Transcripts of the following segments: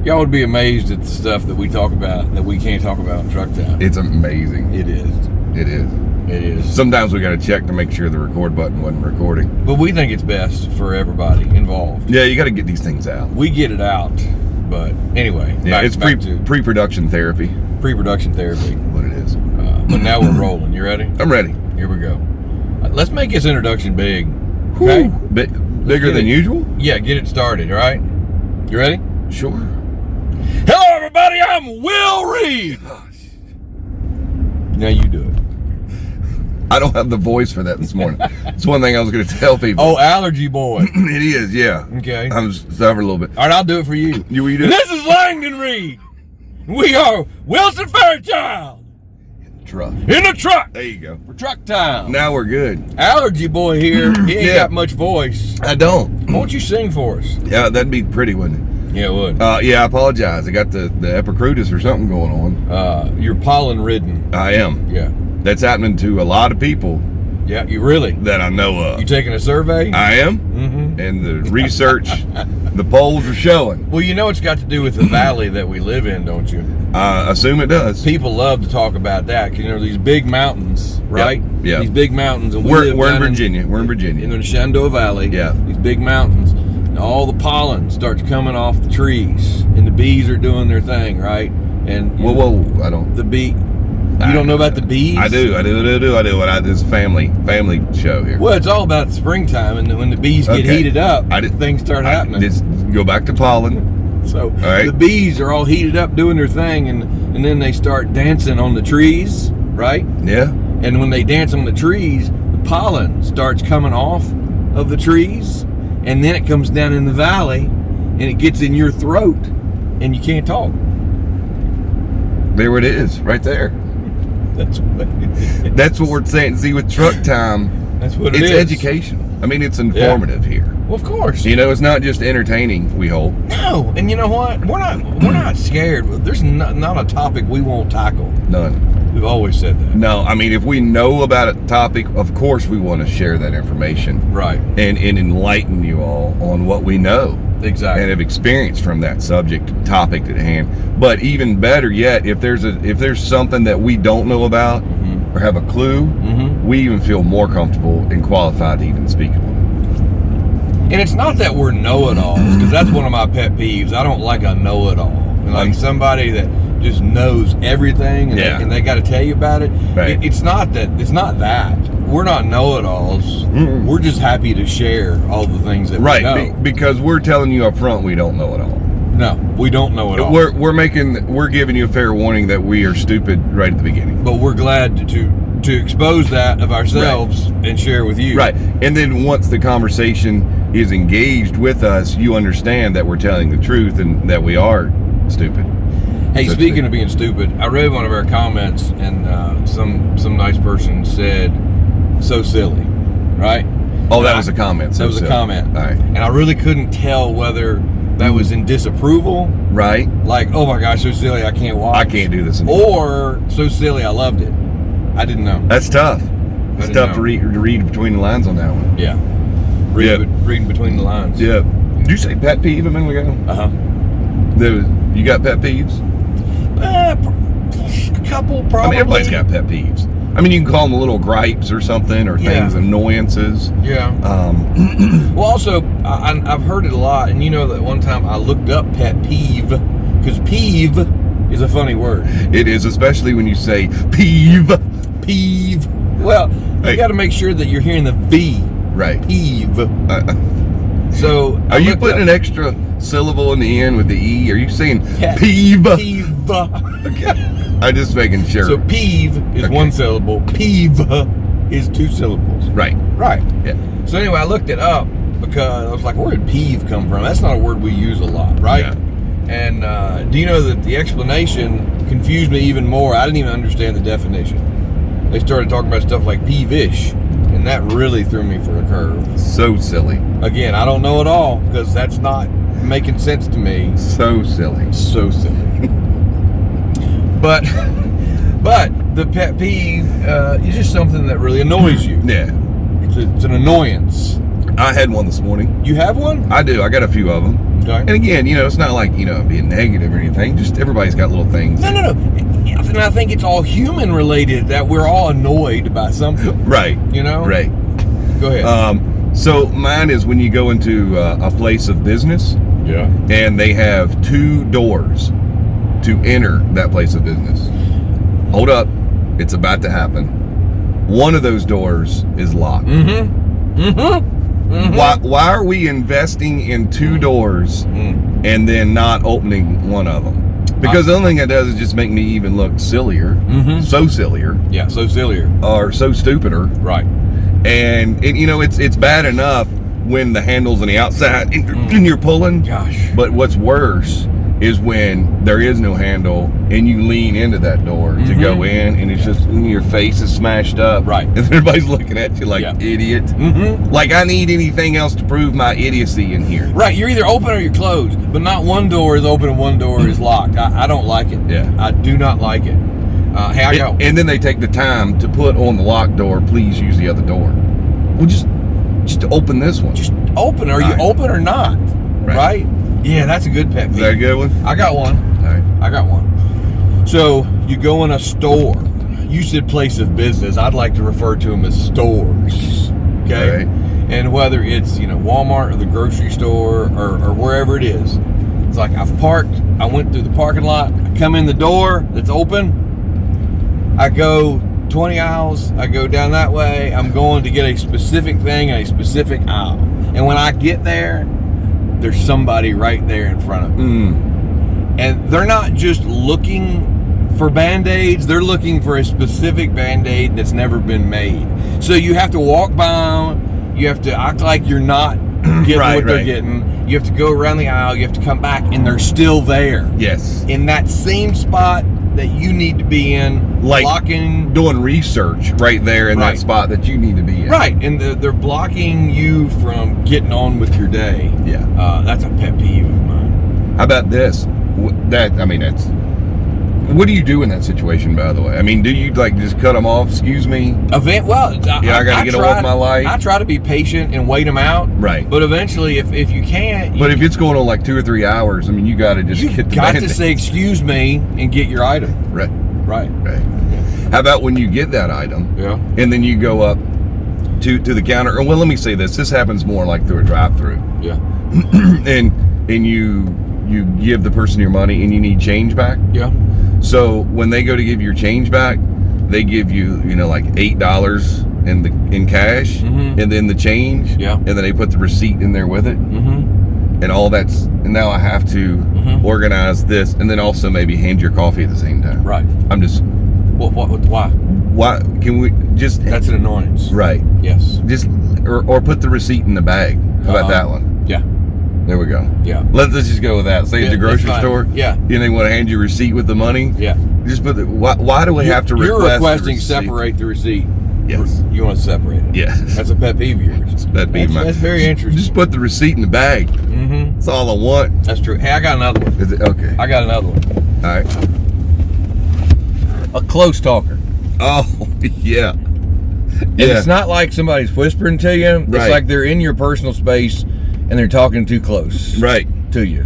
Y'all would be amazed at the stuff that we talk about that we can't talk about in Truck Time. It's amazing. It is. It is. It is. Sometimes we got to check to make sure the record button wasn't recording. But we think it's best for everybody involved. Yeah, you got to get these things out. We get it out, but anyway. Yeah, it's pre-production therapy. Pre-production therapy. What it is. But now we're rolling. You ready? I'm ready. Here we go. Let's make this introduction big. Okay? Bigger than usual? Yeah, get it started, all right? You ready? Sure. Hello, everybody. I'm Will Reed. Now you do it. I don't have the voice for that this morning. It's one thing I was going to tell people. Oh, allergy boy. It is, yeah. Okay. I'm suffering a little bit. All right, I'll do it for you. You do And this is Langdon Reed. We are Wilson Fairchild. Truck. In the truck. There you go. For Truck Time. Now we're good. Allergy boy here. He ain't got much voice. I don't. Why don't you sing for us? Yeah, that'd be pretty, wouldn't it? Yeah, it would. Yeah, I apologize. I got the epicrutis or something going on. You're pollen ridden. I am. Yeah. That's happening to a lot of people. Yeah, you really? That I know of. You taking a survey? I am. Mm-hmm. And the research, the polls are showing. Well, you know it's got to do with the valley that we live in, don't you? I assume it does. People love to talk about that because, you know, these big mountains, right? Yeah. These big mountains. And we're in Virginia. We're in Virginia. In the Shenandoah Valley. Yeah. These big mountains. And all the pollen starts coming off the trees. And the bees are doing their thing, right? And whoa, I don't. The bee. You don't know about the bees? I do. This is a family show here. Well, it's all about springtime, and when the bees get heated up, things start happening. Just go back to pollen. So the bees are all heated up doing their thing, and then they start dancing on the trees, right? Yeah. And when they dance on the trees, the pollen starts coming off of the trees, and then it comes down in the valley, and it gets in your throat, and you can't talk. There it is, right there. That's what we're saying. See, with Truck Time, that's what it is. It's educational. I mean, it's informative here. Well, of course. You know, it's not just entertaining, we hope. No, and you know what? We're not scared. There's not a topic we won't tackle. None. We've always said that. No, I mean, if we know about a topic, of course we want to share that information. Right. And enlighten you all on what we know. Exactly. And have experienced from that subject topic at hand. But even better yet, if there's something that we don't know about or have a clue, we even feel more comfortable and qualified to even speak on it. And it's not that we're know-it-alls, because that's one of my pet peeves. I don't like a know-it-all. Like somebody that just knows everything and they got to tell you about it. Right. It's not that. We're not know-it-alls. We're just happy to share all the things that we know. Because we're telling you up front we don't know it all. No, we don't know it all. We're giving you a fair warning that we are stupid right at the beginning. But we're glad to expose that of ourselves and share with you. Right. And then once the conversation is engaged with us, you understand that we're telling the truth and that we are stupid. Hey, speaking of being stupid, I read one of our comments, and some nice person said, "So silly," right? Oh, that was a comment. That was a comment. All right. And I really couldn't tell whether that was in disapproval, right? Like, oh my gosh, so silly, I can't watch. I can't do this anymore. Or so silly, I loved it. I didn't know. That's tough. It's tough to read between the lines on that one. Yeah. Reading between the lines. Yeah. Did you say pet peeve a minute ago? You got pet peeves? A couple, probably. I mean, everybody's got pet peeves. I mean, you can call them little gripes or something, or things, annoyances. Yeah. Well, also, I've heard it a lot, and you know that one time I looked up pet peeve, because peeve is a funny word. It is, especially when you say peeve. Peeve. Well, you got to make sure that you're hearing the V. Right. Peeve. So, are you putting an extra syllable in the end with the E? Are you saying peeve? Peeve. Okay. I'm just making sure. So peeve is one syllable. Peeve is two syllables. Right. Right. Yeah. So anyway, I looked it up because I was like, where did peeve come from? That's not a word we use a lot, right? Yeah. And do you know that the explanation confused me even more? I didn't even understand the definition. They started talking about stuff like peevish, and that really threw me for a curve. So silly. Again, I don't know it all because that's not making sense to me. So silly. So silly. But the pet peeve is just something that really annoys you. Yeah. It's an annoyance. I had one this morning. You have one? I do. I got a few of them. Okay. And again, it's not like, being negative or anything. Just everybody's got little things. No. And I think it's all human related that we're all annoyed by something. Right. Right. Go ahead. So mine is when you go into a place of business. Yeah. And they have 2 doors to enter that place of business. Hold up. It's about to happen. One of those doors is locked. Why are we investing in 2 doors and then not opening one of them? Because the only thing that does is just make me even look sillier. So sillier. Yeah, so sillier. Or so stupider. Right. And it's bad enough when the handle's on the outside and you're pulling. Gosh. But what's worse is when there is no handle and you lean into that door to go in, and it's just your face is smashed up. Right. And everybody's looking at you like, idiot. Like I need anything else to prove my idiocy in here. Right. You're either open or you're closed, but not one door is open and one door is locked. I don't like it. Yeah. I do not like it. Hey, I got. And then they take the time to put on the locked door, please use the other door. Well, just open this one. Just open. Are you open or not? Right? Yeah, that's a good pet peeve. Is that a good one? I got one. All right. I got one. So you go in a store. You said place of business. I'd like to refer to them as stores. Okay. Right. And whether it's Walmart or the grocery store or wherever it is, it's like I've parked. I went through the parking lot. I come in the door that's open. I go 20 aisles. I go down that way. I'm going to get a specific thing in a specific aisle. And when I get there, there's somebody right there in front of me. And they're not just looking for Band-Aids, they're looking for a specific Band-Aid that's never been made. So you have to walk by them, you have to act like you're not getting what they're getting. You have to go around the aisle, you have to come back, and they're still there. Yes. In that same spot that you need to be in, like blocking, doing research right there in that spot that you need to be in. Right, and they're blocking you from getting on with your day. Yeah. That's a pet peeve of mine. How about this? What do you do in that situation, by the way? I mean, do you just cut them off? Excuse me. I got to get off my life. I try to be patient and wait them out. Right. But eventually, if you can't. But if it's going on like 2 or 3 hours, I mean, you got to just get the got to say excuse me and get your item. Right. Right. How about when you get that item? Yeah. And then you go up to the counter. Well, let me say this. This happens more like through a drive-through. Yeah. and you give the person your money and you need change back. Yeah. So when they go to give your change back, they give you, like $8 in cash, and then the change, and then they put the receipt in there with it, and all that's. And now I have to organize this, and then also maybe hand your coffee at the same time. Right. I'm just. Why? Why can we just? That's an annoyance. Right. Yes. Just or put the receipt in the bag. How about that one? Yeah. There we go. Yeah. Let's just go with that. Say at the grocery store. Yeah. They want to hand you a receipt with the money. Yeah. Just put why do we have to request? You're requesting separate the receipt. Yes. You want to separate it. Yes. That's a pet peeve of yours. That'd be That's very interesting. Just put the receipt in the bag. That's all I want. That's true. Hey, I got another one. Is it okay? I got another one. All right. A close talker. Oh yeah. And it's not like somebody's whispering to you. It's like they're in your personal space and they're talking too close. Right. To you.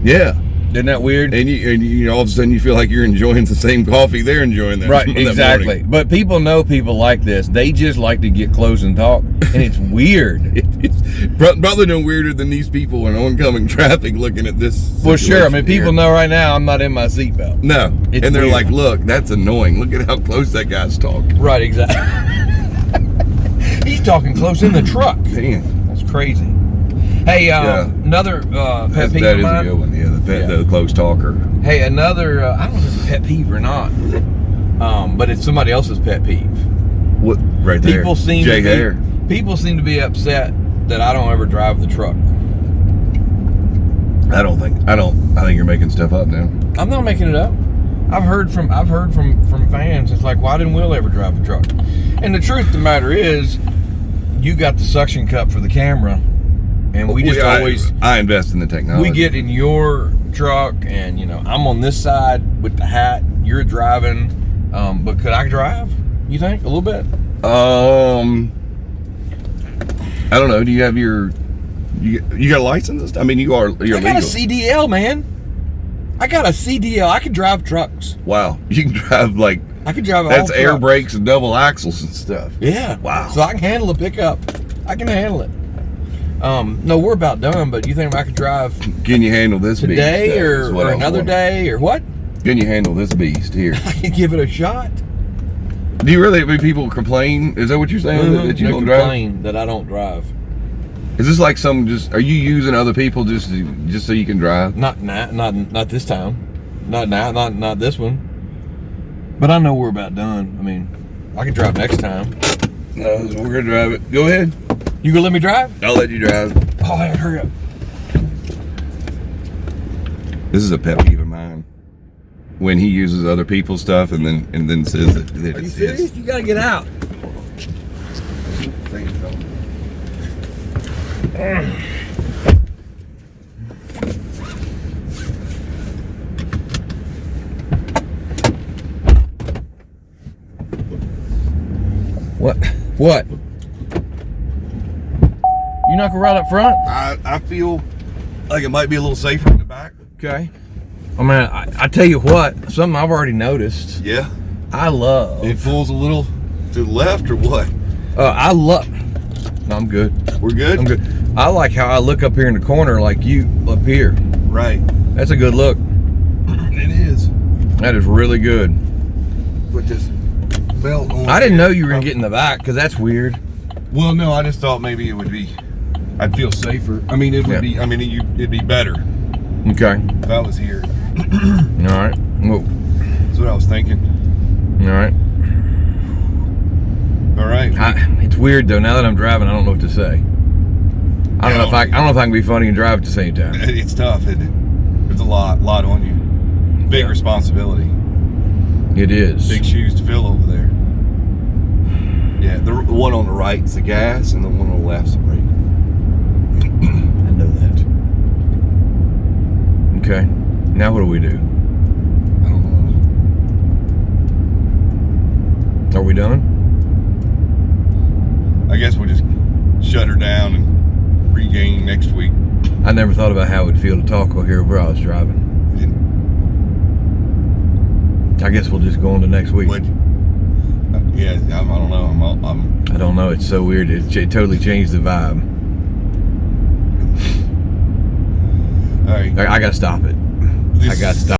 Yeah. Isn't that weird? And you all of a sudden you feel like you're enjoying the same coffee they're enjoying. Right, exactly. But people know people like this. They just like to get close and talk, and it's weird. It's probably no weirder than these people in oncoming traffic looking at this. For sure. I mean, people know right now I'm not in my seatbelt. No. It's and they're weird. like, look, that's annoying. Look at how close that guy's talking. Right, exactly. He's talking close in the truck. Damn. That's crazy. Hey, another pet peeve that of mine. That is a good one. Yeah, the close talker. Hey, another, I don't know if it's a pet peeve or not, but it's somebody else's pet peeve. What? Right there. People seem to be upset that I don't ever drive the truck. I think you're making stuff up now. I'm not making it up. I've heard from fans. It's like, why didn't Will ever drive the truck? And the truth of the matter is, you got the suction cup for the camera. And I invest in the technology. We get in your truck, and I'm on this side with the hat. You're driving, but could I drive? You think a little bit? I don't know. Do you have your You got a license? I mean, you're legal. I got a CDL, man. I got a CDL. I can drive trucks. Wow, you can drive like. I can drive. That's all air trucks. brakes and double axles and stuff. Yeah. Wow. So I can handle a pickup. I can handle it. No, we're about done. But you think I could drive Can you handle this today beast? or another day or what? Can you handle this beast here? I can give it a shot. Do you really? When people complain, is that what you're saying that you They don't drive? complain that I don't drive. Is this like some just? Are you using other people just so you can drive? Not this time. Not now. Not this one. But I know we're about done. I mean, I can drive next time. No, we're gonna drive it. Go ahead. You gonna let me drive? I'll let you drive. Oh, hurry up. This is a pet peeve of mine. When he uses other people's stuff and then says that Are you it's serious? his. You gotta get out. What? You not gonna ride up front? I feel like it might be a little safer in the back. Okay. I mean, I tell you what, something I've already noticed. Yeah. I love. It pulls a little to the left or what? I love. No, I'm good. We're good? I'm good. I like how I look up here in the corner like you up here. Right. That's a good look. It is. That is really good. Put this belt on. I didn't know you were gonna get in the back because that's weird. Well, no, I just thought maybe it would be. I'd feel safer. I mean, it would be. I mean, it'd be better Okay. if I was here. All right. Whoa. That's what I was thinking. All right. All right. It's weird though. Now that I'm driving, I don't know what to say. I don't know if I can be funny and drive at the same time. It's tough, isn't it? There's a lot on you. Big responsibility. It is. Big shoes to fill over there. Yeah, the one on the right is the gas, and the one on the left's the brake. I know that. Okay. Now what do we do? I don't know. Are we done? I guess we'll just shut her down and regain next week. I never thought about how it would feel to talk over here where I was driving. I guess we'll just go on to next week. Yeah, I don't know. I don't know. It's so weird. It totally changed the vibe. All right. I gotta stop it. I gotta stop.